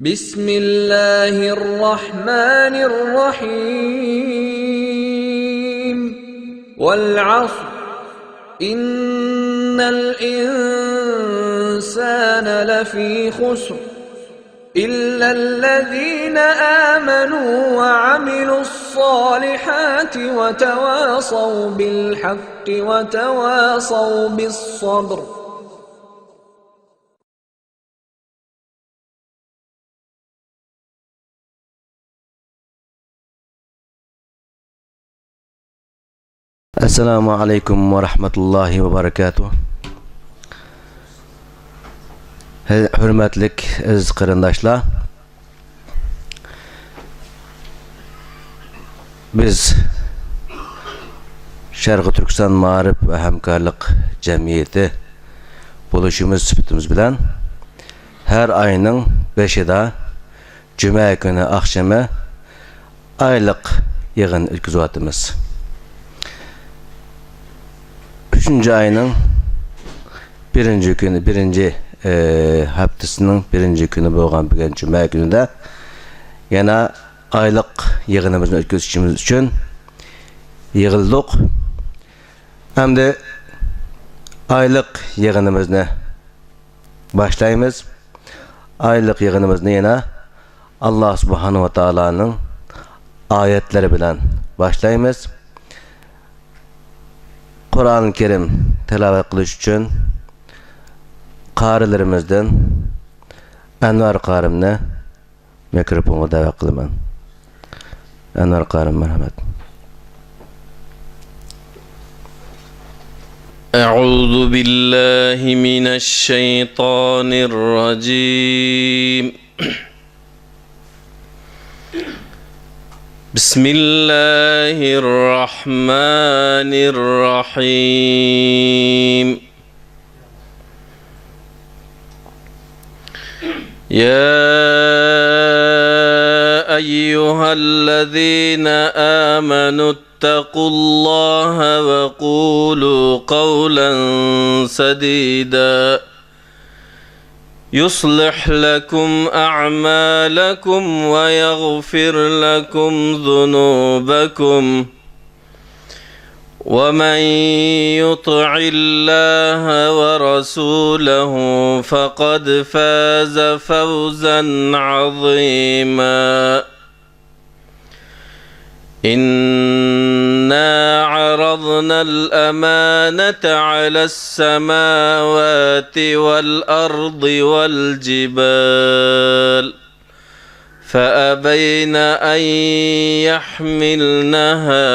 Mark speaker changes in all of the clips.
Speaker 1: بسم الله الرحمن الرحيم والعصر إن الإنسان لفي خسر إلا الذين آمنوا وعملوا الصالحات وتواصوا بالحق وتواصوا بالصبر.
Speaker 2: Assalamu alaikum ve rahmetullahi ve berekatuh. Hürmetlik aziz qarindaşlar. Biz Şarkı Türkistan Ma'arif ve Hamkarlık Cemiyeti buluşumuz sübütümüz bilen her ayının 5'ida Cuma günü akşamı aylık yığın ötküzüvatımız. 3. ayının birinci günü, haftasının birinci günü bolgan bugün Cuma günüde yana aylık yığınımızın ötküzüşümüz için yığıldık. Hem de aylık yığınımızı başlayımız. Aylık yığınımızı yana Allah Subhanahu ve Taala'nın ayetleri bilen başlayımız. Kur'an-ı Kerim telavet kılış için qarilerimizden Enver qarimni mikrofonu davet kılıman. Enver qarim merhamet.
Speaker 3: Euzu billahi mineşşeytanirracim. Bismillahirrahmanirrahim. Ya eyyühellezine amenu ittaqullaha ve kulu kavlen sadida. يصلح لكم أعمالكم ويغفر لكم ذنوبكم ومن يطع الله ورسوله فقد فاز فوزا عظيما إنا عرضنا الأمانة على السماوات والأرض والجبال فأبين أن يحملنها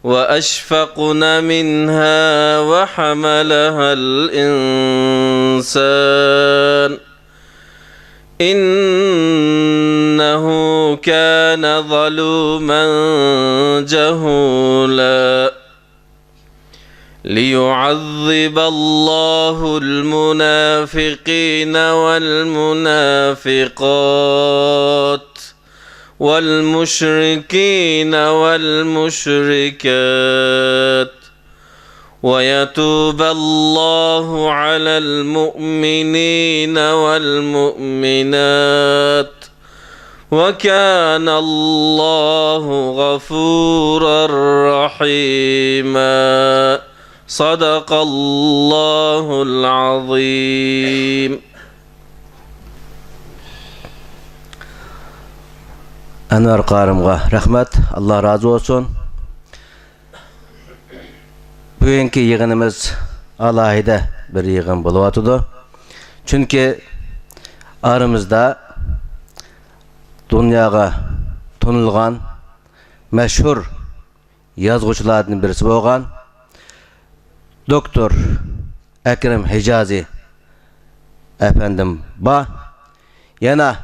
Speaker 3: وأشفقن منها وحملها الإنسان إنه كان ظلوما جهولا ليعذب الله المنافقين والمنافقات والمشركين والمشركات ويتوب الله على المؤمنين والمؤمنات وكان الله غفورا رحيما صدق الله العظيم.
Speaker 2: Enver qarimga rahmet, Allah razı olsun. Bugünkü yığınımız alayida bir yığın buluvatıdı. Çünkü aramızda dünyaga tunulgan meşhur yazgıçılardan birisi bolgan Doktor Ekrem Hicazi efendim ba yana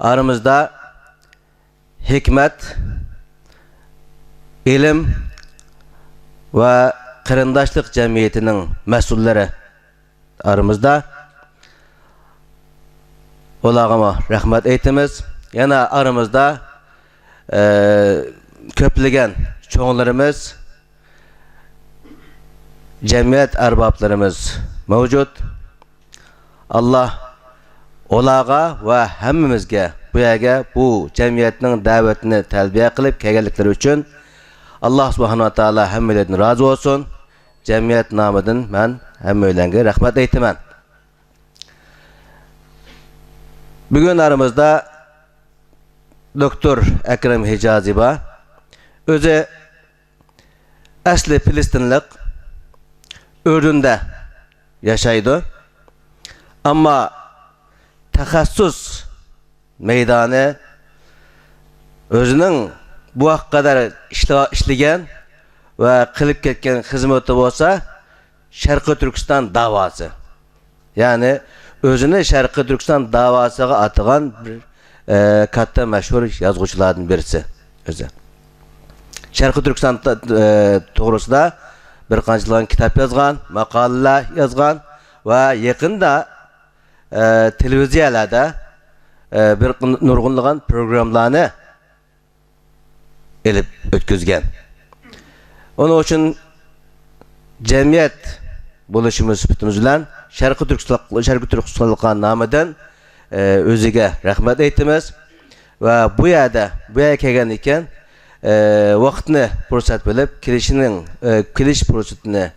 Speaker 2: aramızda hikmet, ilim ve Kırındaşlık Cemiyeti'nin mesulleri aramızda. Olağıma rahmet eytimiz. Yana aramızda köplegen çoğunlarımız, cemiyet erbaplarımız mevcut. Allah olağa ve hemmimizge bu yerge bu cemiyetinin davetini telbiye kılıp kelgelikleri için Allah subhanahu wa ta'ala hemmelerden razı olsun. Cemiyet namıdın ben hemmelerine rahmet eytimen. Bugün aramızda Doktor Ekrem Hicazi var. Özü asli Filistinlik, Ürdün'de yaşaydı. Ama takassus meydanı özünün bu hak kadar işleyen ve kılıp ketken hizmeti olsa Şarkı Türkistan davası. Yani özünü Şarkı Türkistan davasına atılan bir katta meşhur yazgıçlardan birisi. Özü. Şarkı Türkistan doğrusunda bir qançalan kitap yazgan, makaleler yazgan ve yakında televiziyalarda bir nurgunluğun programlarını elip ötküzgen. Onun için cemiyet buluşumuz süpütümüzden Şarkı Türkistanlık'a namıdan özüge rahmet eytimiz ve bu yerde kelgen iken vaktini fırsat bilip kiliş fırsatını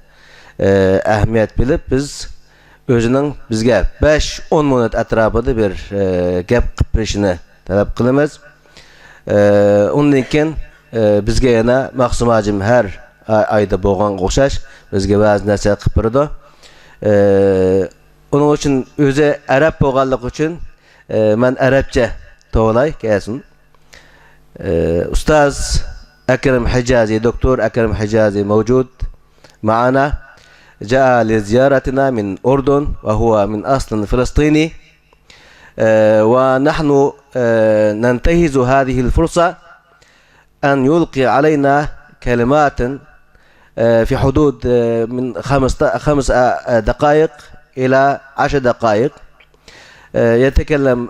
Speaker 2: ehemmiyet bilip biz özünün bizge 5-10 minut etrafında bir gap kıpırışını talep kılımız. Onun için bizge yana maksum hacim her ayda boğan koşaş bizge bazı nesel kıpırdı. Onun için özü Arap boğanlık için ben Arapça toğlay gelsin. أستاذ أكرم حجازي دكتور أكرم حجازي موجود معنا جاء لزيارتنا من أردن وهو من أصل فلسطيني ونحن ننتهز هذه الفرصة أن يلقي علينا كلمات في حدود من 5 دقائق إلى 10 دقائق يتكلم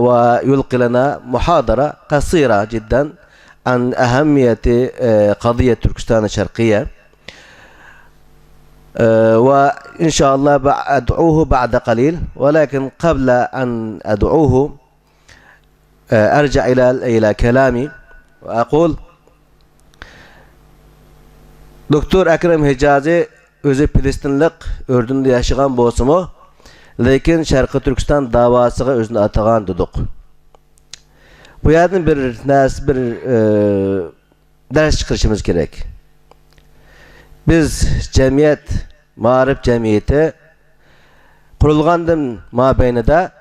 Speaker 2: ويلقي لنا محاضرة قصيرة جدا عن أهمية قضية تركستان الشرقية وإن شاء الله أدعوه بعد قليل ولكن قبل أن أدعوه أرجع إلى كلامي وأقول دكتور أكرم Hicazi özü Filistinlik Ürdün'de yaşayan bolsumu lekin Şarkı Türkistan davasıga özünü atagan dedik. Bu yerden bir ders çıkarışımız gerek. Biz cemiyet, Ma'rif cemiyeti kurulgandan mabeynida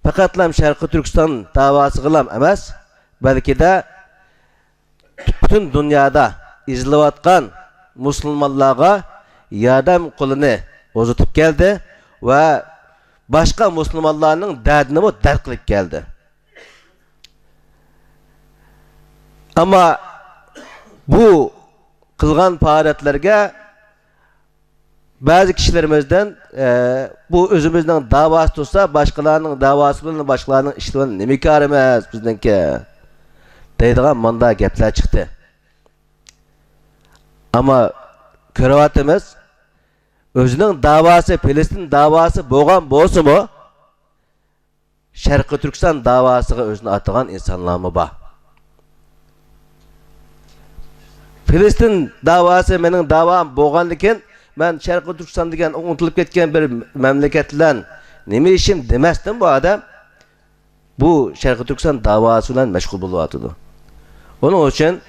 Speaker 2: faqatlam Şarkı Türkistan davası kılam emas, belki de bütün dünyada izlewatkan Müslümanlarga yardam kolunu uzatıp geldi ve başka Müslümanların derdini bu dert kılıp geldi. Ama bu kılgan faaliyetlerge bazı kişilerimizden bu özümüzden davası tutsa başkalarının davası bilen başkalarının işlerini ne miktar emez bizdenki deydiğen manda gepler çıktı. Ama körevatimiz özünün davası, Filistin davası boğan bolsa mı? Şarkı Türkistan davasıga özünü atıgan insanlar mı ba? Filistin davası menin davam boğanlıken ben Şarkı Türkistan degen unutulup ketken bir memleketlen neme işim demesdim bu adam. Bu Şarkı Türkistan davası bilen meşgul buluvatıdı. Onun için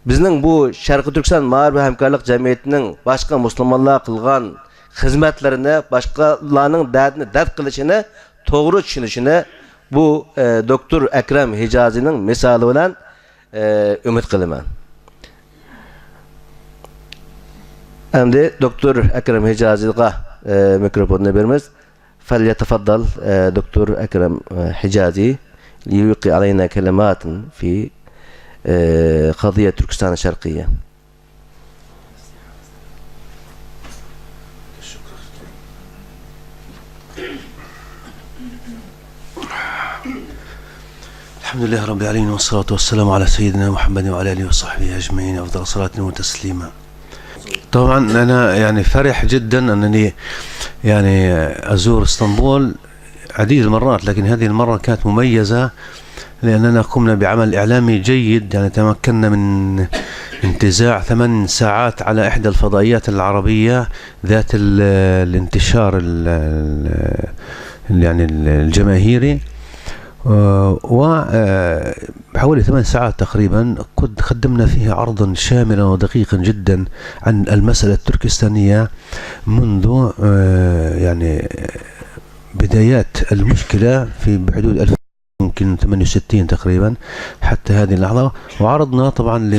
Speaker 2: bizning bu Şarkı Türkistan Ma'rif Hamkorlik Cemiyetining başka Müslümanlar kılgan hizmetlerini, başkalarının derdini dert kılışını, doğru düşünüşünü bu Doktor Ekrem Hicazi'nin misali bilen ümit kılıman. Endi Doktor Ekrem Hicazi'ga mikrofonunu verimiz. فليتفضل دكتور أكرم حجازي ليلقي علينا كلمات في قضية تركستان الشرقية.
Speaker 4: الحمد لله رب العالمين والصلاة والسلام على سيدنا محمد وعلى آله وصحبه أجمعين أفضل صلاة وتسليما. طبعا أنا يعني فرح جدا أنني يعني أزور اسطنبول عديد المرات، لكن هذه المرة كانت مميزة لأننا قمنا بعمل إعلامي جيد. يعني تمكنا من انتزاع 8 ساعات على إحدى الفضائيات العربية ذات الانتشار يعني الجماهيري، وحوالي 8 ساعات تقريبا قدمنا فيها عرضا شاملا ودقيقا جدا عن المسألة التركستانية منذ يعني بدايات المشكلة في بحدود يمكن 68 تقريبا حتى هذه اللحظة، وعرضنا طبعا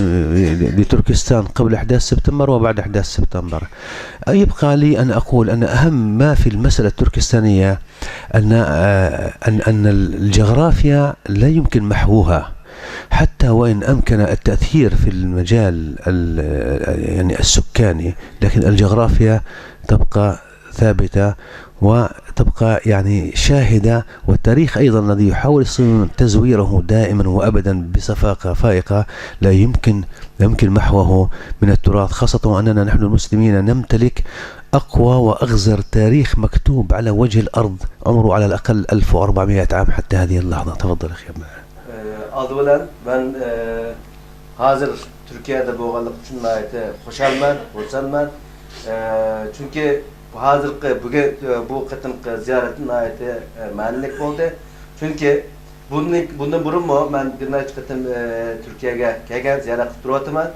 Speaker 4: لتركستان قبل أحداث سبتمبر وبعد أحداث سبتمبر. يبقى لي أن أقول أن أهم ما في المسألة التركستانية أن الجغرافيا لا يمكن محوها، حتى وإن أمكن التأثير في المجال يعني السكاني، لكن الجغرافيا تبقى ثابتة وتبقى يعني شاهدة، والتاريخ أيضا الذي يحاول تزويره دائما وأبدا بصفاقة فائقة لا يمكن محوه من التراث، خاصة وأننا نحن المسلمين نمتلك أقوى وأغزر تاريخ مكتوب على وجه الأرض عمره على الأقل 1400 عام حتى هذه اللحظة. تفضل أخي.
Speaker 2: Adılan ben hazır Türkiye'de boğanlık için hoşalman, hoşalman. Çünkü hazırki bu kıtımkı ziyaretin ayeti manilik oldu. Çünkü bundan burun mu ben bir neçe kıtım Türkiye'ye kelgen ziyaret kıtırıvatıman.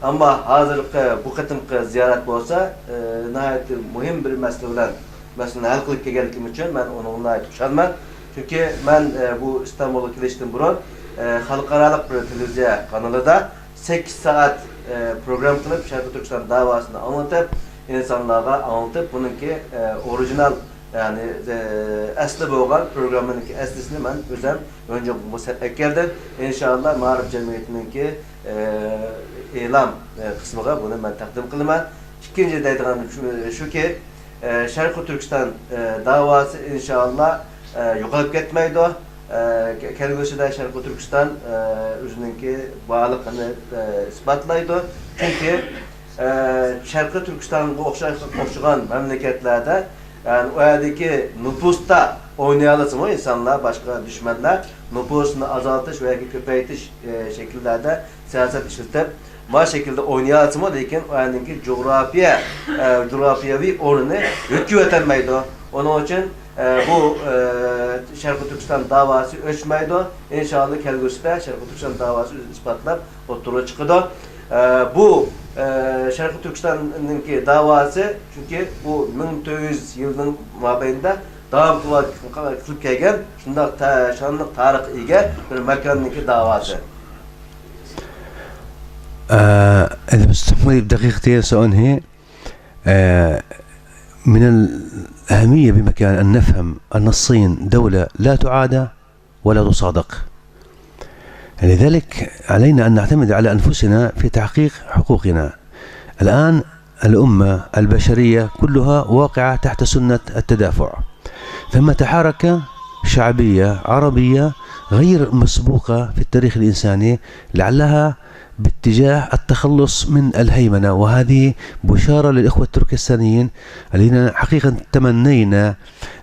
Speaker 2: Ama hazırki bu kıtımkı ziyaret olsa nihayet mühim bir meseleler mesela hal kılıp kelgenlikim için ben onunla ait hoşalman. Çünkü ben bu İstanbul'a kiliştim burun. Halkaralık bir televizyon kanalında 8 saat program kılıp Şarkı Türkistan davasını anlatıp insanlara anlatıp bununki orijinal yani aslı boğan programınınki aslisini ben özüm önce bu sefer geldim. İnşallah Mağrib Cemiyeti'ninki ilam kısmına bunu ben takdim kılmam. İkinci deydiğim şu ki Şarkı Türkistan davası inşallah yo'qolib ketmaydi. Kelgusida Sharqi Turkiston o'zininki bog'liqini isbotlaydi. Chunki Sharqi Turkistonga o'xshagan mamlakatlarda yani o yerdagi nüfusda oynayalısımı insanlar, başka düşmanlar nüfusunu azaltış veya köpeytiş şekillerde siyaset işletip bu şekilde oynayalısımı lekin o yerdagi coğrafiyavi o'rnini yutkivetilmaydi. Onun için bu Şarkı Türkistan davası ölçmeydi. İnşallah kelgusida Şarkı Türkistan davası ispatlab o'ttirib chiqadi. Bu Şarkı Türkistan'ınki davası çünkü bu 1400 yılın mabeyinde davam kılıp kelgan shunday shonliq tarixga ega bir makonniki davası.
Speaker 4: إذا بتسمحوا لي بدقيقتين سأنهي. من الأهمية بمكان أن نفهم أن الصين دولة لا تعادى ولا تصادق، لذلك علينا أن نعتمد على أنفسنا في تحقيق حقوقنا. الآن الأمة البشرية كلها واقعة تحت سنة التدافع، ثمة حركة شعبية عربية غير مسبوقة في التاريخ الإنساني لعلها باتجاه التخلص من الهيمنة، وهذه بشارة للإخوة التركستانيين الذين حقيقة تمنينا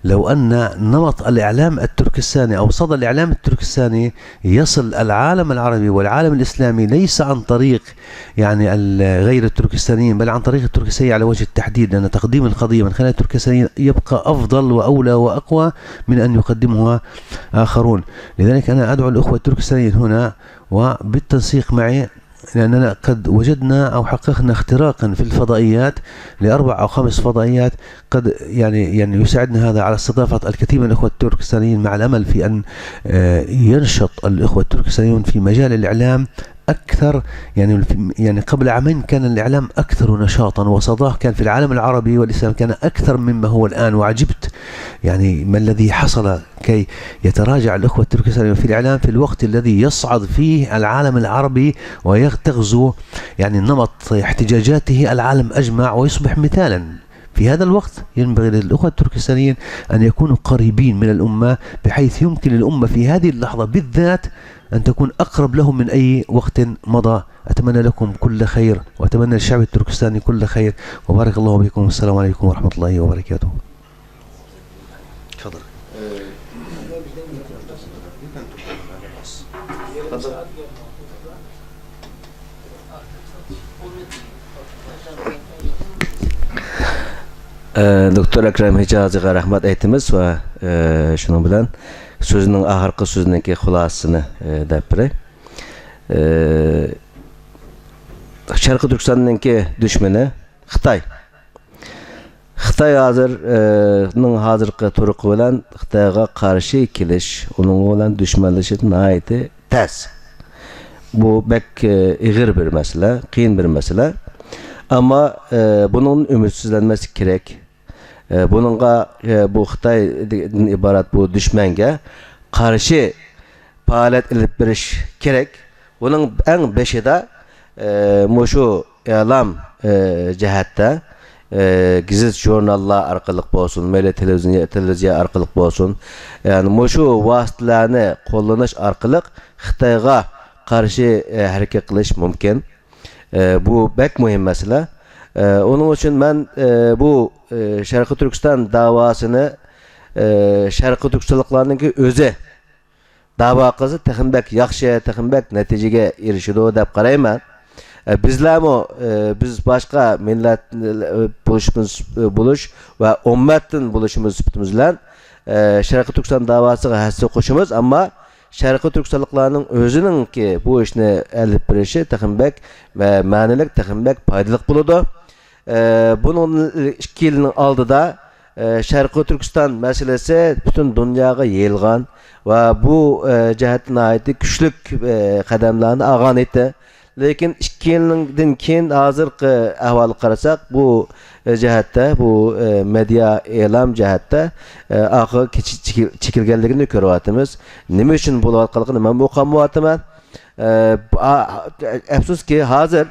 Speaker 4: لو أن نمط الإعلام التركستاني أو صدى الإعلام التركستاني يصل العالم العربي والعالم الإسلامي ليس عن طريق يعني غير التركستانيين بل عن طريق التركستانيين على وجه التحديد، لأن تقديم القضية من خلال التركستانيين يبقى أفضل وأولى وأقوى من أن يقدمها آخرون. لذلك أنا أدعو الأخوة التركستانيين هنا وبالتنسيق معي، لأننا قد وجدنا أو حققنا اختراقا في الفضائيات ل4 أو 5 فضائيات قد يعني يساعدنا هذا على استضافة الكثير من الإخوة التركستانيين، مع الأمل في أن ينشط الإخوة التركستانيون في مجال الإعلام أكثر. يعني قبل عامين كان الإعلام أكثر نشاطا وصداه كان في العالم العربي والإسلام كان أكثر مما هو الآن، وعجبت يعني ما الذي حصل كي يتراجع الأخوة التركستانيون في الإعلام في الوقت الذي يصعد فيه العالم العربي ويغتغزو يعني نمط احتجاجاته العالم أجمع ويصبح مثالا. في هذا الوقت ينبغي للأخوة التركستانيين أن يكونوا قريبين من الأمة بحيث يمكن للأمة في هذه اللحظة بالذات أن تكون أقرب لهم من أي وقت مضى. أتمنى لكم كل خير وأتمنى للشعب التركستاني كل خير، وبارك الله بكم والسلام عليكم ورحمة الله وبركاته.
Speaker 2: تفضل. Doktor Ekrem Hicaziga rahmat aytimiz va şunun bilan sözünün ahirki sözününki xulasını dep biray. Sharqi Turkistonninki düşmeni Xitoy. Xitoy hozirgi turuqi bilan Xitoyga qarshi kelish, uning bilan dushmanlashish nihoyatda tez. Bu bek ig'ir bir masala, qiyin bir masala. Ama bunun ümitsizlenmesi gerek. Bununla bu Xitoydan ibarat bu düşmanga qarshi faaliyet ilip berish gerek. Bunun en beşide muşu e'lom jihatda gizit jurnallar arkalık bolsun, mele televizyon arkalık bolsun. Yani muşu vasıtalarni qo'llanish arkalık Xitoyga qarshi harakat qilish mumkin. Bu bek mühim mesele. Onun için ben bu Şarkı Türkistan davasını Şarkı Türkistanlıklarınınki özü dava kızı texinbek yaxşı, texinbek neticege erişiyor dep qarayman. Biz başka millet buluş ve ummetin buluşumuz süpütümüz bilen Şarkı Türkistan davasıga hassa qo'shimiz, ama Şarkı Türkistanlıklarının özünün ki bu işini elip birişi texinbek ve manilik, texinbek paydalık buludu. Bunun 2 yılın aldıda Şarkı Türkistan meselesi bütün dünyaya yayılgan ve bu cihetine ait güçlük kademlerini ağan etti. Lekin 2 yıldan keyin hazırki ahvalı qarasak bu cihette, bu medya e'lom cihette ahı çekilgenligini ko'ryapmiz. Nima uchun bo'layotganligini men o'qamayapman. Afsuski hozir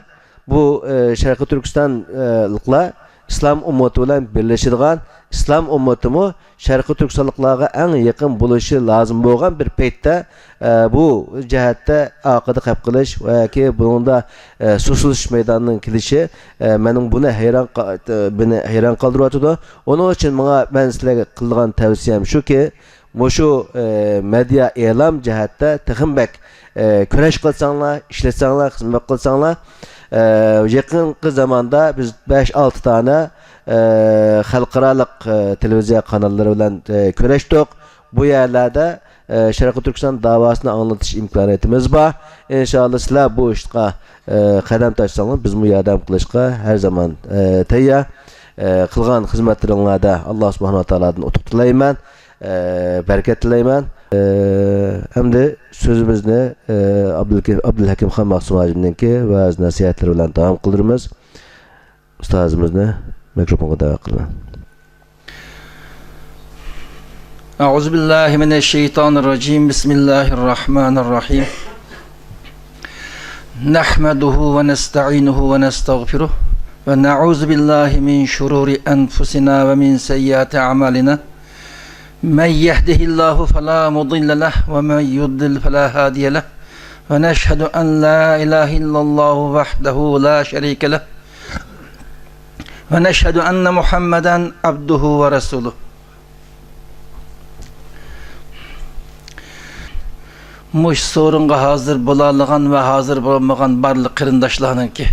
Speaker 2: bu Şarkı Türkistanlıklar İslam ummati bilan birleşadigan, İslam ummatimi Şarkı Türkistanlıklarga en yakın buluşu lazım bo'lgan bir paytda bu cihetde aqida qap qilish va ki bunda susuluş meydanının kilişi mening beni hayran qoldiryapti. Onun için men sizlarga qilgan tavsiyam shuki, şu medya e'lom cihetde texinbek kurash qilsanglar, ishlatsanlar, xizmat qilsanglar. Yakın zamanda biz 5-6 tane xalqarалық televizyon kanalları bilan kurashdik. Bu yerlerde Şarkı Türkistan davasını anlatış imkoniyatimiz var. İnşallah sizlar bu işe qadam tashlasanlar, biz bu yordam qilishga her zaman tayyor. Qilgan xizmatlaringizda Alloh subhanahu va taolodan utuq tilayman, bereket tilayman. Hem de sözümüzde Abdülhakim Xan Mahsum Hacim'ninki vaaz nasihatleri bilan devam kıldırımız. Ustazımızda mikrofonu davet kılın.
Speaker 5: Euzubillahimineşşeytanirracim. Bismillahirrahmanirrahim. Nahmeduhu ve nesta'inuhu ve nestağfiruh ve na'uzu billahi min şururi enfusina ve min seyyiati amalina. Men yehdihillahu fela mudille leh ve men yudlil fela hadiye leh. Ve neşhedü en la ilahe illallahu vahdehu la şerike leh. Ve neşhedü enne Muhammeden abduhu ve resuluh. Muş sorunga hazır bulalığan ve hazır bulamagan barlı kırındaşlarının ki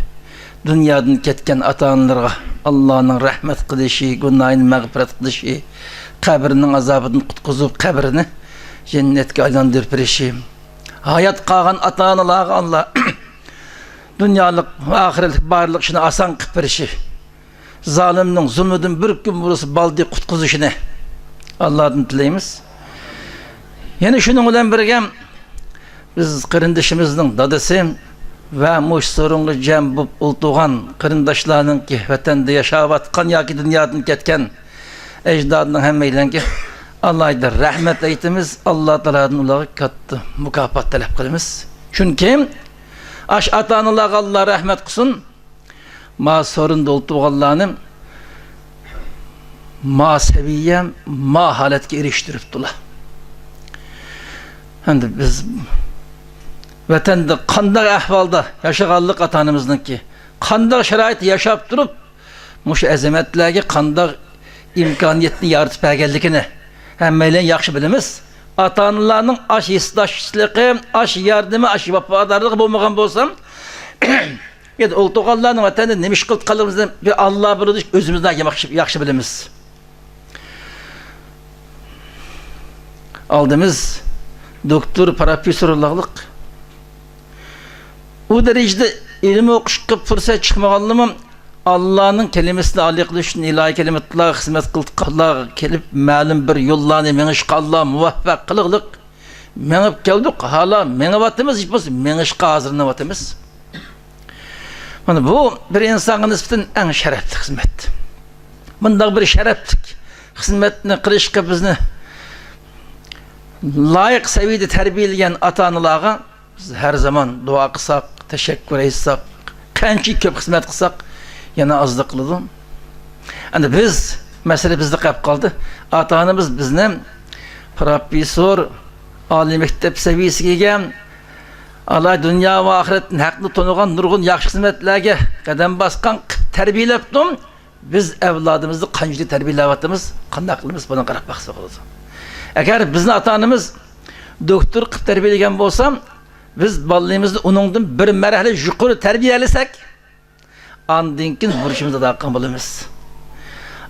Speaker 5: dünyadan ketken ata-analarga Allah'ın rahmet kılışı, günahın mağfiret kılışı, kabrinin azabını kutkuzup kabrini cennetke aylandırıp verişi. Hayat kalan ata-analarga Allah dünyalık ve ahiretlik barlık işini asan kıp verişi. Zalimnin zulmüdün bir gün burası baldi kutkuzuşunu Allah'ın dileyimiz. Yani şunun ulan birgem biz kırındaşımızın dadısı ve muş sorunlu cem bu ultuğan kırındaşlarının ki vatanda yaşavatkan ya ki dünyadan ketken ecdadının hemmeylen ki Allah'a da rahmet eytimiz, Allah Teala'dan ulağı kattı mukafat talep kılımız. Çünkü aş ata-analarga Allah rahmet kılsın, ma sorun ultuğanlarının ma seviyem, ma haletke eriştirip dula. Hani biz vatanda qanday ahvalda yaşaganlık atanımızın ki qanday şerait yaşap durup muş azametlerge qanday imkaniyetini yaratıp bergenlikini hemmeyle yaxşı bilimiz. ata-analarning aş hissdashligi, aş yardımı, aş vafadarlığı bo'lmagan bo'lsam, endi ul to'g'anlarning vatanda nima ish qilganligimizni bir Alloh biladi, o'zimizdan yaxshi bilamiz. Aldığımız doktor, profesörlük. O derecede ilmi okuşup fırsat çıkmaganlığım Allah'ın kelimesini âli kılış için ilahi kelimetullah hizmet kıldık. Kelip ma'lum bir yollarını menişqa Allah muvaffaq kılıqlık. Menip geldik hala menivatımız hiç olsa menişqa hazırlavatımız. Bu bir insanın nispeten en şerefli hizmet. Bunda bir şereflik hizmetini kılışqa bizni layık seviyede terbiyeleyen ata-analarga biz her zaman dua kılsak, teşekkür etsek, kanchi köp hizmet kılsak yana azlık kıldı. Yani biz, mesele bizde kayıp kaldı. Ata-anamız bizden profesör, âli mektep seviyesi gelgen, Allah dünya ve ahiretin hakkını tonuğan nurgun yakşı hizmetlerge kadem baskan terbiyeleptim. Biz evladımızı kancılı terbiyelevatımız, kandaklımız buna karab baksak oldu. Eğer bizim ata-anamız doktor kıp terbiyelegen bolsam, biz balığımızı onundan bir merhale yukarı terbiyelesek, andinkin vuruşumuzda da hakkın bulumuz.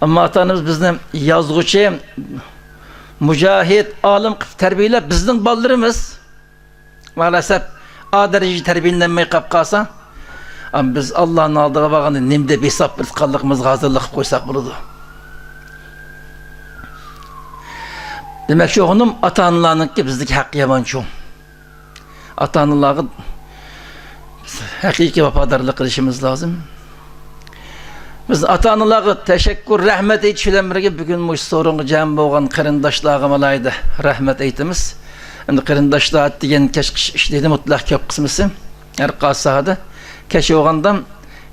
Speaker 5: Ama ata-anamız bizden yazgıcı, mücahit, alim kıp terbiyelep bizden ballarımız, maalesef a derece terbiyelenmeyi kap kalsa, ama biz Allah'ın aldığı bağını nimde besap bir tıkanlığımızı hazırlık koysak buludu. Demek ki onun ata-analarınki bizdeki hakkı yaman çoğun. Ata-analarga hakiki vafadarlık kılışımız lazım. Biz ata-analarga teşekkür, rahmet eytişilen birge bugün muş sorungu cem boğan kırındaşlarga malaydı rahmet eytimiz. Şimdi kırındaşlar diyen keşkiş işleydi mutlak köp kısmısı. Her kasahada. Keşke oğandan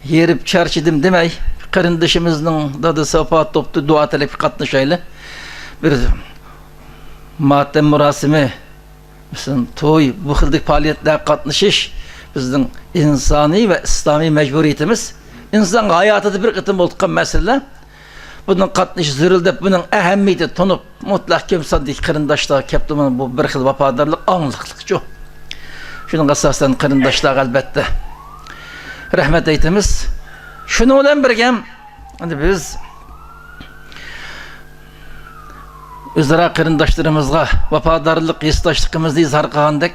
Speaker 5: yerip çarşıdım demey. Kırındaşımızın dadı safa toptu dua talebi katlaşayla. Bir matem murasimi, bizim toy, bu xildik faaliyetler katlaşış bizden insani ve İslami mecburiyetimiz. İnsan hayatında bir kıtım oldukkan mesele. Bunun katlaşış zürüldü, bunun ehemmiyeti tonup mutlak kömsandik kırındaşlar keptumun bu bir xil vafadarlık, anlıklık çok. Şunun asasen kırındaşlar elbette rahmet eytimiz. Şunu olan birgem, hani biz özara kırındaşlarımızga vafadarlık histaşlığımızı izhar kılandık.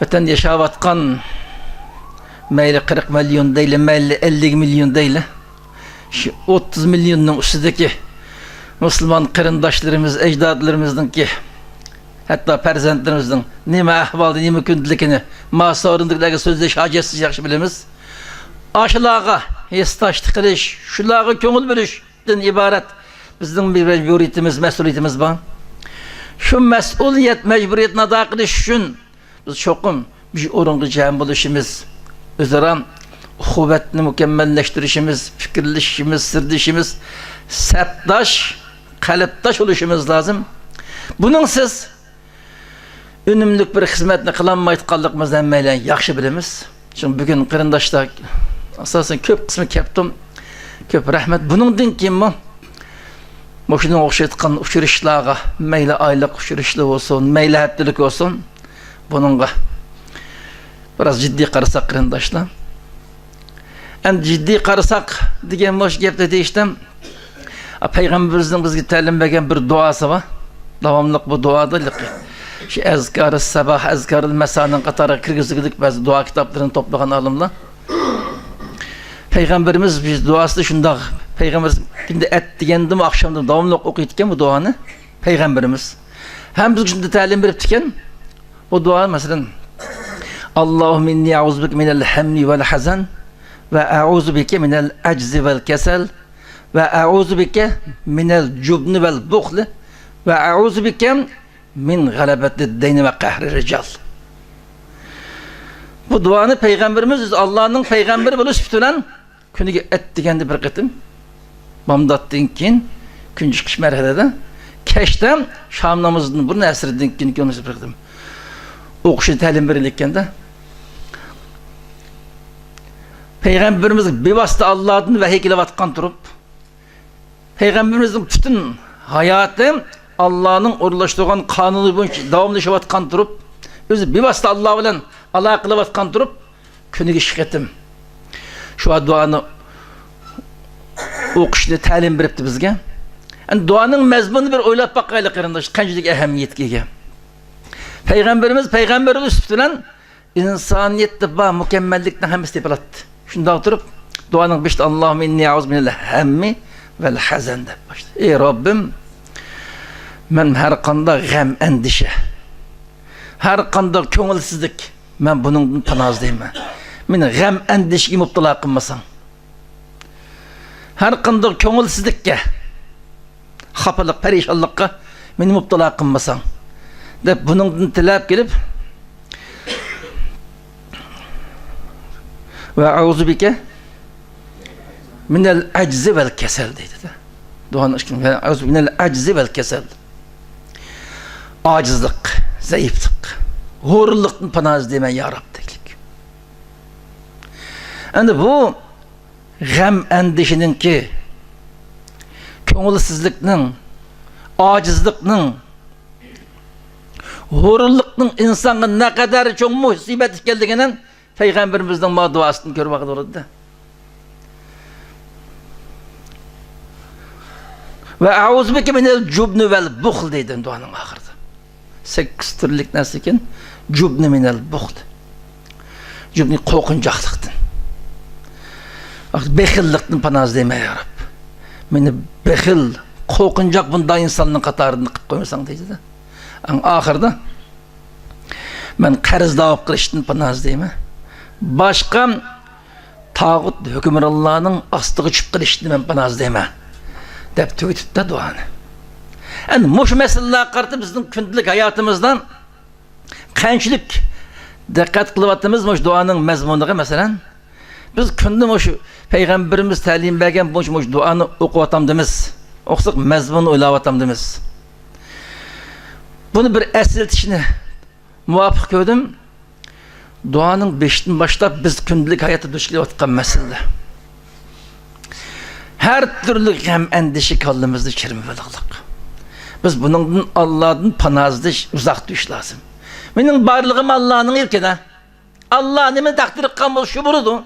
Speaker 5: Vatan yaşavatkan meyli 40 milyon değil, meyli 50 milyon değil. Şu 30 milyonun üstündeki Müslüman kırındaşlarımız, ecdadlarımızın ki hatta perzentlerimizin nime ahvalda, nime kündülükini masa orunduklarına sözleş hacetsiz yakşı bilimiz. Aşılağa histaşlık kılış, şulağa köngül bölüşten ibaret bizden bir mecburiyetimiz, mesuliyetimiz var. Şu mesuliyet, mecburiyetine ada kılış üçün biz çokum bir orungu cem buluşumuz, özara kuvvetini mükemmelleştirişimiz, fikirleşişimiz, sirdişimiz, septaş, kalıptaş oluşumuz lazım. Bunun siz ünümlük bir hizmetini kılanmayıtkanlıkımızdan meylen yakşı bilimiz. Çünkü bugün kırındaşta asasen köp kısmı keptim, köp rahmet. Bunun din kim mi? Boşuna okşaytkan uçuruşlarga, meyle aylık uçuruşlu olsun, meyle heptilik olsun, bununla biraz ciddi karısak kırındaşlar. En ciddi karısak diyen boş gepte deyiştim. Peygamberimizin bizge talim bergen bir duası var. Davamlıq bu duada şu ezkar-ı sabah, ezkar-ı mesanın qatarı kirgizdik bazı dua kitaplarını toplagan alımlar. Peygamberimiz biz duası şunda Peygamberimiz şimdi et digendim akşamda davamlıq okuyutken bu duanı Peygamberimiz. Hem biz şimdi talim beriptiken bu dua mesela Allahümme inni a'udhu bike minel hammi vel hazan ve a'udhu bike minel aczi vel kesel ve a'udhu bike minel cubni vel bukhli ve a'udhu bike min galabetid deyni ve kahri rical. Bu duanı Peygamberimiz Allah'ın peygamberi buluş bitulan künüge et digendi bir kıtım bamdattin kin küncü kış merhelede keştem şam namazını bunu esredin kin künüge bir kıtım okuşu talim verilirken de Peygamberimiz bevasıta Allah'ın ve heykile vatkan durup Peygamberimizin bütün hayatı Allah'ın orlaştırgan kanunu boyunca davamlı yaşayatkan durup, özü bir vasıta Allah bilen Allah kılıvatkan durup, künüge şiketim. Şu duanı okuşunu talim beripti bizge. Yani duanın mezmunu bir oylap bakayla kırındaş, kancılık ehemmiyetki ege. Peygamberimiz peygamber üstünen insaniyette bağ mükemmellikten hem istipalattı. Şunda oturup duanın beşte Allahümme inni a'uz minel hemmi vel hazen de başladı. Ey Rabbim, men her kanda gam endişe, her kanda köngülsizlik, men bunun panazdayım ben. Meni gam endişeге müptela kılmasan, her kanda köngülsizlikке, xapalık, perişanlıkka meni müptela kılmasan, de bunun tilap gelip ve auzu bike minel aczi vel kesel dedi. Duanın aşkına ve auzu minel aczi vel kesel. Acizlik, zayıflık, horlukun panaz demen ya Rab dedik. Yani bu gam endişinin ki köngülsüzlüknin, acizliknin, horlukun insanın ne kadar çok musibet geldiğinden Peygamberimizden ma duasını görmek oldu. Ve auzu bike minel cubni vel buhl dedi duanın ahırda. 8 türlük nasikin cubni minel buhl. Cubni korkunçaklıktın. Bekilliktin panaz deme ya Rab. Meni bekil, korkunçak bunda insanın katarını koymasan deydi de. Ahırda ben qarz davap qilishdan panaz deyman. Başqa tağut hükümranlarının astığı çıp qilishdan men panaz deyman. Dep tüytüpte duanı. Yani muş meseleler qartı bizning kundalik hayatımızdan qanchalik diqqat qilyapmiz muş duanın mazmuniga masalan biz kunda muş Peygamberimiz ta'lim bergan muş duanı o'qiyatamdimiz. O'qisak mazmunni o'ylayatamdimiz. Bunu bir esirtişini muvaffak gördüm. Duanın 5'ten başlap biz kundalik hayatı duş kelayotgan mesele. Her türlü gam endişe kallımızda çirmivaliqliq. Biz bunun Allah'ın panazda uzak duş lazım. Benim barlığım Allah'ın ilkine. Allah neme takdir qilgan şu burudu.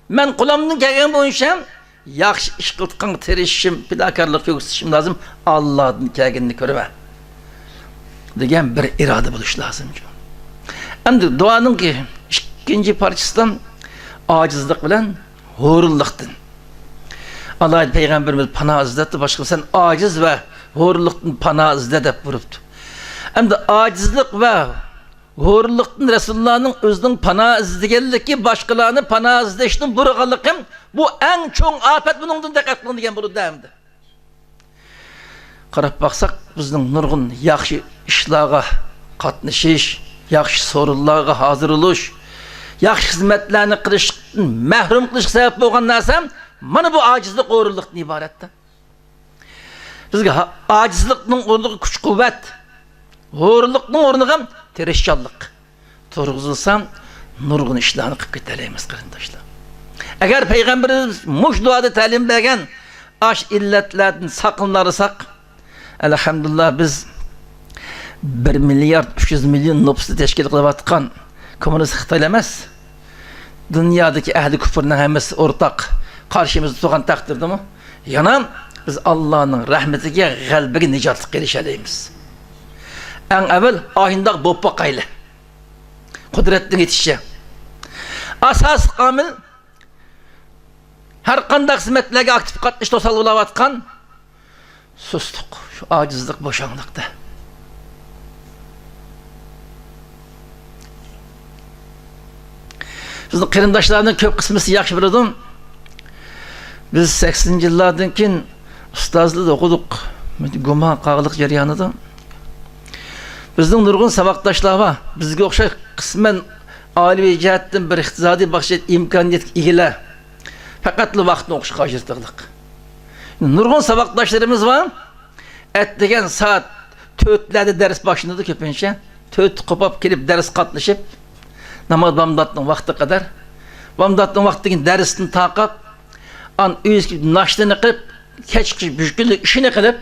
Speaker 5: Men qulamdan kelgan boyunca yaxshi ish qilgan tirishishim, fidokorlik ko'rsatishim lazım. Allah'ın kelganini ko'raman degan bir iroda bo'lishi lazım. Endi duanın ki ikinci parçasından acizlik bilen horullikdan. Allah Peygamberimiz pana izletti, başka sen aciz ve horullikdan pana izle dep buyuruptu. Endi acizlik ve horullikdan Resulullah'ın özünün pana izlegenligi başkalarını pana izleştin burğanlıkım bu en çok afet bunundan dikkat qılın degan bo'ladi endi. Qarab baksak bizning nurgun yaxshi ishlarga qatnashish, yaxshi so'rovlarga hozir bo'lish, yaxshi xizmatlarni qilishdan mahrum qilish sabab bo'lgan narsa mana bu acizlik, o'rinlikdan iboratda. Bizga acizlikning o'rniga kuch-quvvat, o'rinlikning o'rniga tirishchanlik turg'izilsam nurgun ishlarni qilib ketalaymiz qarindoshlar. Agar Peygamberimiz mush duoda ta'lim bergan ash illatlardan saqlanarsak, elhamdülillah biz 1 milyard 300 milyon nüfusni teşkil qilayotgan komünist Xitoy emas. Dünyadaki ahli küfrning hammasi o'rtaq qarshimizda turgan taqdirdami? Yana biz Allah'ın rahmetiga, g'albiga nijotlik erishamiz. Eng avval oyindoq bo'lib boqayli. Qudratning yetishicha. Asas qamil har qanday xizmatlarga aktiv qatnash to'sal bo'layotgan sustuk, şu acizlik, boşanlıkta. Bizim kırındaşlarının köp kısmısı yaxşı bilirdim. Biz 80 yıllardan keyin ustazlığı okuduk. Guma qağılık jaryanıda. Bizning nurgun sabaqdaşlar var. Bizga o'xshash qismen oliy jihatdan bir iqtisodiy baxshiat imkoniyat egilar. Faqatli vaqtni o'qishga hojatliq. Nurgun sabaqdaşlarımız var. Ettigen saat 4'lerde ders başladı köpünçe. 4 kopap gelip ders katlaşıp namaz bamdatның vakti kadar bamdatның vaktigen dersini taqap an uyuz gibi naştını kılıp keç kış büşkülü işini kılıp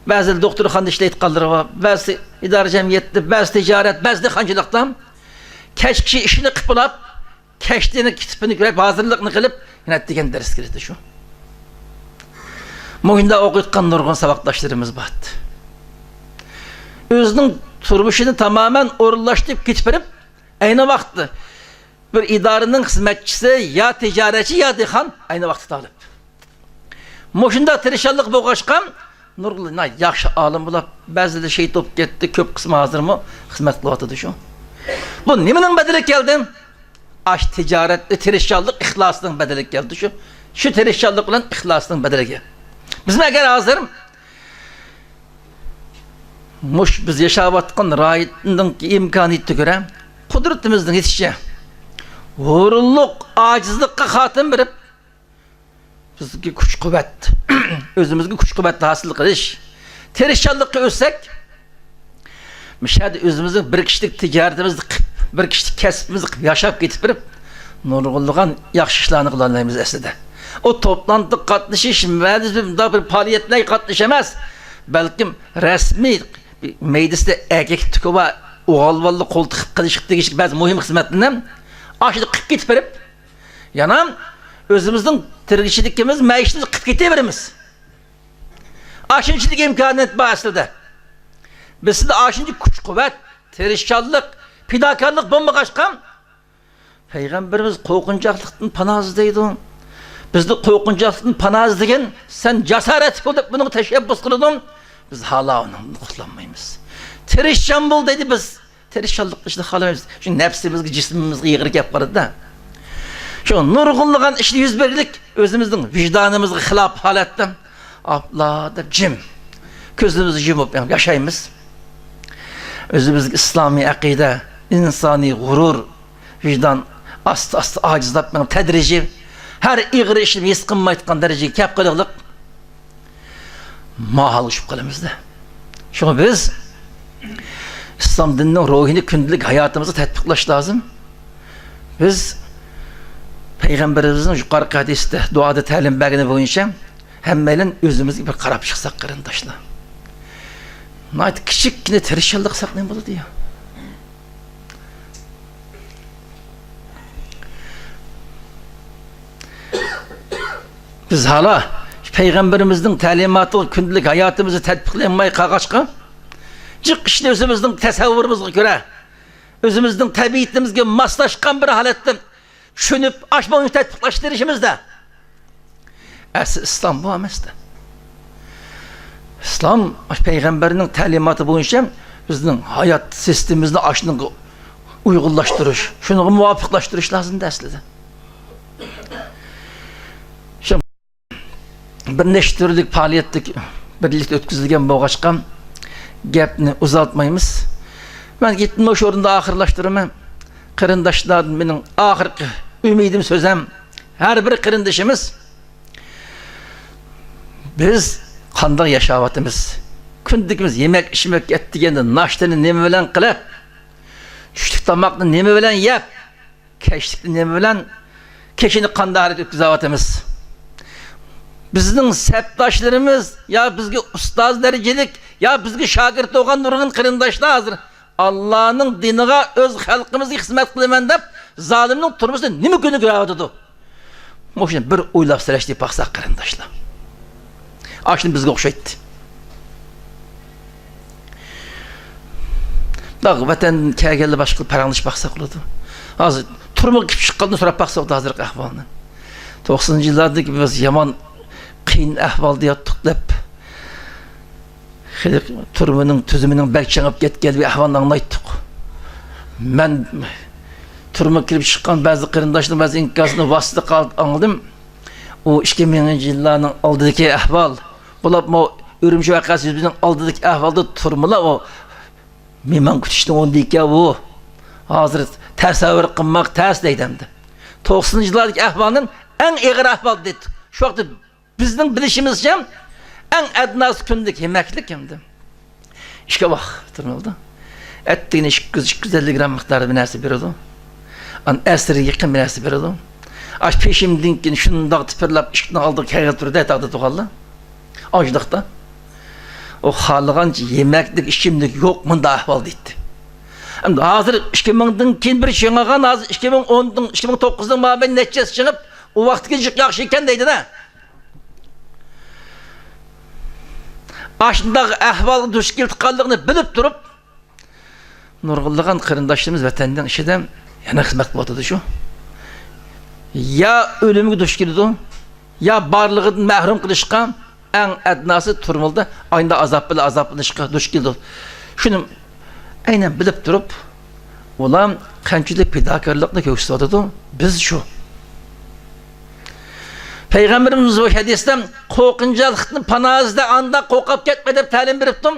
Speaker 5: Bazı doktorxanada işləyətqanları var, bazı idare cemiyetli, bazı ticaret, bazı xancılıqdan. Keş kişi işini qıpılap, keşliğini, kitipini görüp, hazırlıqını qılıp, yine degen ders girdi şu. Muhinde okuyutkan nurgun sabaktaşlarımız battı. Özünün turmuşunu tamamen orullaştırıp gitip, aynı vakti bir idarenin hizmetçisi ya ticaretçi ya dehan aynı vakti alıp. Muhinde tirişallık boğaşkan, nurgul, yaxşı alım bulap, bazı da şey top gitti, köp kısmı hazır mı, hizmet kılatıdı şu. Bu nemenin bedeli geldi? Aş ticaretli tirişallık ihlasının bedeli geldi şu. Şu tirişallık olan ihlasının bedeli geldi. Bizim eğer hazır muş biz yaşavatkan rayetinin imkaniyeti göre kudretimizden yetişe uğurluk, acizlikka hatım verip bizgi kuş kuvvet özümüzge kuş kuvvetli hasıl kılış tirişallıkı ölsek müşahede özümüzün bir kişilik ticaretimizni bir kişilik kesbimizni yaşap getip verip nurgulluğun yaxşı işlerini kılanlarımız aslında. O toplantı katlaşış, da bir faaliyetler katlaşamaz. Belki resmi mecliste erkek tüküva oğalvallı koltuk kılışık değişik bazı mühim hizmetinden aşırı kıp gitip verip yanam özümüzün tirgişilikimiz, meclisimiz kıp gitip verimiz. Aşırıcılık imkaniyet bahsede. Biz de aşırıcı kuş kuvvet, tirişkallık, pidakarlık bomba kaçkan Peygamberimiz korkunçaklıktan panazıdaydı. Bizde korkunçaklıktan panaz degen sen cesaret kılıp bunu teşebbüs kıldın. Biz hala onu kutlanmayız. Tirişcan bul dedi biz. Tirişcanlık işte halamayız. Çünkü nefsimizge, cismimizge yığırık yaparız da. Şu nurgulluğun işte yüz verirlik özümüzün vicdanımızga hilap haletten. Allah da cim. Gözümüzü yumup yaşayımız. Özümüzge İslami akide, insani gurur, vicdan ast acizlatmanın tedrici her iğri işini yesqinmaytqan dereceye kep qılıqlık mahal uçup qalımızda. Şunu biz İslam dininin ruhini gündelik hayatımızda tatbiqlaş lazım. Biz Peygamberimizin yuqarı hadiste duada ta'lim bergini boyunca hemmeyle özümüzge bir qarab chiqsak qarindoshlar. Nayt kichikgina tirishchilik saqlayın bo'ladi ya. Biz hala Peygamberimizin talimatı gündelik hayatımızı tatbiqlamay qaqaşqa jiq işte özümüzün tasavvurumuzga göre özümüzün tabiatimizga moslashgan bir holatda tushunib aşmoyni tatbiqlashtirishimizda asli İslam bu emasdi. İslam Peygamberinin talimatı boyunca bizning hayat sistemimizni aşını uyg'unlashtirish, shuni muvofiqlashtirish lazım aslida. Bir neçe türlük faaliyetlik birlikte ötküzülgen boğaçkan gapni uzatmayımız. Ben gittim o şorunda ahırlaştırımı. Kırındaşlar benim ahırkı ümidim sözem. Her bir kırındaşımız biz kanda yaşavatımız. Kündükümüz yemek içmek ettiğinde naştını nemi bilen kılıp düştük damakını nemi bilen yap keşlikli nemi bilen keşini kanda hareket ötküzavatımız. Bizning septaşlarımız ya bizge ustaz derecelik ya bizge şagirt olgan nurgun kırındaşlar hazır. Allah'ın dinine öz halkımızı hizmet kılman dep zalimning turmuşda nima günü görevatdı. Moşun bir oylap seleşti baksak kırındaşlar. Aşını bizge okşaydı. Dağı vatan kelgeli başka paranlış baksak oldu. Hazır turma kip çıqqandan sonra baksak da hazır ahvalını. 90 yıllardaki biz yaman qiyin ahvalda yattık dep turmanın tüzümünün bek çıngıp ketken bir ahvalını anlayttık. Ben turma kirip çıqqan bazı kırındaşların bazı inkasını vasıta anladım. O 2000 yıllarının aldıdaki ahval bulap o Ürümçi vakası bizden aldıdaki ahvalda turmalar o Mimman kütüştün ondaki o hazır tasavvur kılmak ters deydimdi. 90 yıllardaki ahvalının en ağır ahval dedik. Şu vakti bizden bilişimizce en adnas kündük yemeklik kimdi. İşte bak durmadı. Ettiğine 250 gram miktarı bir nersi bir oldu. An esri yakın bir nersi bir oldu. Aş peşimdin şunu da tıpırlap işini aldık her türlü dağıtı tuğallı. Açlıkta. o xalığan yemeklik, içimlik yok munda ahval deydi. Endi hazır 2000'den keyin bir şıngağan, hazır 2010'dan 2009'dan maben neçesi çıkıp o vaxtki yaxşı eken deydi da. Aşınдағы ahval duş keltqanlığını bilip durup nurgullıgan kırındaşlarımız vatandın işiden yana hizmet kılıp şu. Ya ölümü duş keldi, ya barlığından mahrum kılışqa en adnası turmulda aynı azap bilan azaplanışqa duş keldi. Şunu aynen bilip durup ulan qanchalik fidokorlikni ko'rsatadi biz şu. Peygamberimiz bu hadisten qo'rqinchlikni panozida anda qo'rqib ketme deb ta'lim beribdim.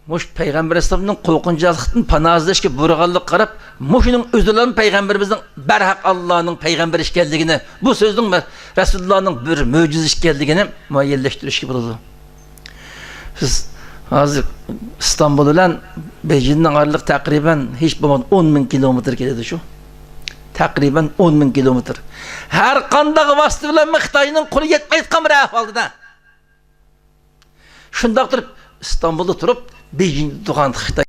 Speaker 5: Muş Peygamber Aleyhisselam'ın qo'rqinchlikni panozlashga buyurganlik qarab, mushuning o'zidan Peygamberimizning barhaq Allohning payg'ambar ekanligini, bu so'zning Rasulullahning bir mo'jiza ekanligini muayyanlashtirishga bo'ladi. Siz hozir İstanbul bilan Beijingning oraliq taqriban hech bo'lmaganda 10.000 kilometr keladi şu. Takriben 10.000 kilometr. Her qanday vasıta bilan Xitoyning qo'li yetmayotgan bir ahvolda. Shundoq turib İstanbulda turib Beijingda turgan Xitoy